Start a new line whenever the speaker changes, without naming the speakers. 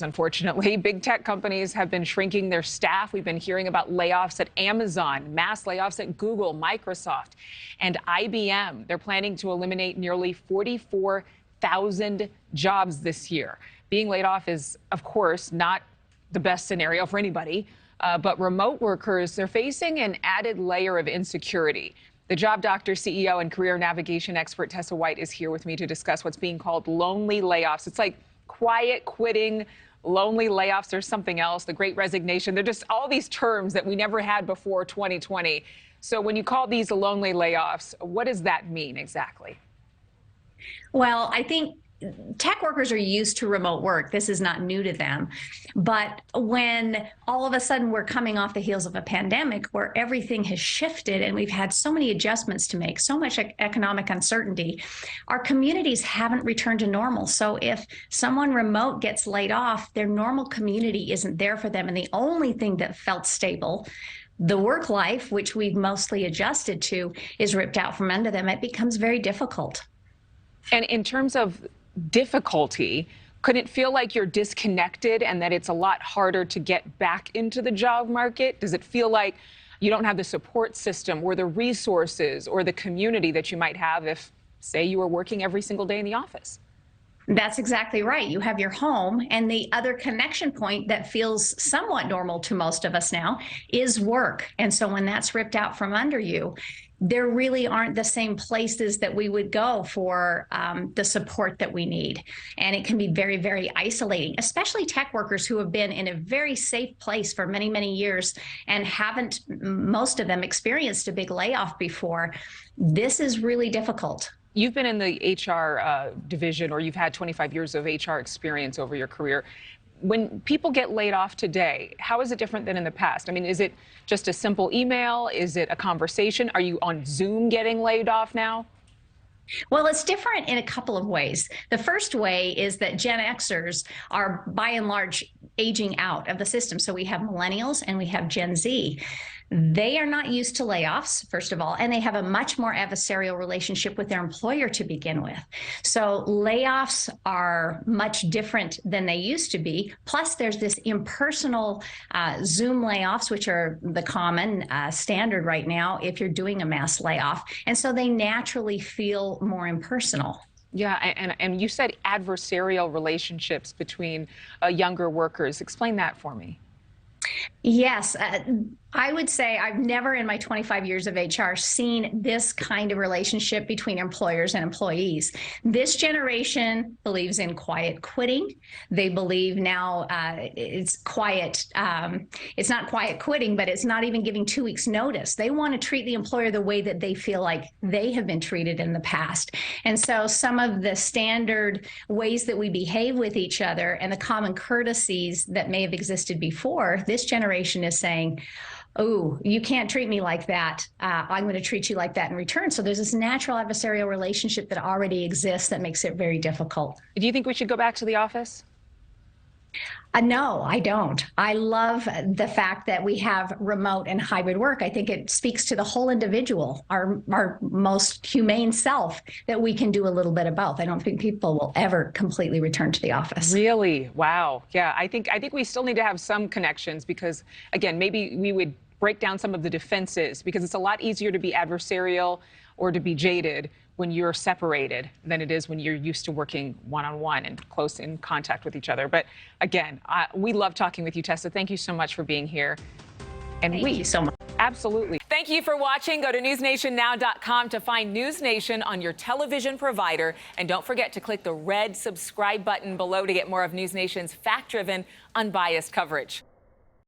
Unfortunately, big tech companies have been shrinking their staff. We've been hearing about layoffs at Amazon, mass layoffs at Google, Microsoft, and IBM. They're planning to eliminate nearly 44,000 jobs this year. Being laid off is, of course, not the best scenario for anybody, but remote workers, they're facing an added layer of insecurity. The Job Doctor CEO and career navigation expert Tessa White is here with me to discuss what's being called lonely layoffs. It's like quiet quitting, lonely layoffs, or something else, the great resignation. They're just all these terms that we never had before 2020. So when you call these lonely layoffs, what does that mean exactly?
Well, I think tech workers are used to remote work. This is not new to them. But when all of a sudden we're coming off the heels of a pandemic where everything has shifted and we've had so many adjustments to make, so much economic uncertainty, our communities haven't returned to normal. So if someone remote gets laid off, their normal community isn't there for them. And the only thing that felt stable, the work life, which we've mostly adjusted to, is ripped out from under them. It becomes very difficult.
And in terms of difficulty, could it feel like you're disconnected and that it's a lot harder to get back into the job market? Does it feel like you don't have the support system or the resources or the community that you might have if, say, you were working every single day in the office?
That's exactly right. You have your home, and the other connection point that feels somewhat normal to most of us now is work. And so when that's ripped out from under you, there really aren't the same places that we would go for the support that we need. And it can be very, very isolating, especially tech workers who have been in a very safe place for many, many years and haven't, most of them, experienced a big layoff before. This is really difficult.
You've been in the HR division, or you've had 25 years of HR experience over your career. When people get laid off today, how is it different than in the past? I mean, is it just a simple email? Is it a conversation? Are you on Zoom getting laid off now?
Well, it's different in a couple of ways. The first way is that Gen Xers are by and large aging out of the system. So we have millennials and we have Gen Z. They are not used to layoffs, first of all, and they have a much more adversarial relationship with their employer to begin with. So layoffs are much different than they used to be. Plus, there's this impersonal Zoom layoffs, which are the common standard right now if you're doing a mass layoff. And so they naturally feel more impersonal.
Yeah, and you said adversarial relationships between younger workers. Explain that for me.
Yes, I would say I've never in my 25 years of HR seen this kind of relationship between employers and employees. This generation believes in quiet quitting. They believe now it's quiet. It's not quiet quitting, but it's not even giving 2 weeks notice. They want to treat the employer the way that they feel like they have been treated in the past. And so some of the standard ways that we behave with each other and the common courtesies that may have existed before, this generation is saying, oh, you can't treat me like that. I'm going to treat you like that in return. So there's this natural adversarial relationship that already exists that makes it very difficult.
Do you think we should go back to the office?
No, I don't. I love the fact that we have remote and hybrid work. I think it speaks to the whole individual, our most humane self, that we can do a little bit of both. I don't think people will ever completely return to the office.
Really? Wow. Yeah, I think we still need to have some connections because, again, maybe we would break down some of the defenses because it's a lot easier to be adversarial or to be jaded when you're separated than it is when you're used to working one-on-one and close in contact with each other. But again, we love talking with you, Tessa. Thank you so much for being here. And
Thank you so much.
Absolutely. Thank you for watching. Go to newsnationnow.com to find News Nation on your television provider. And don't forget to click the red subscribe button below to get more of News Nation's fact-driven, unbiased coverage.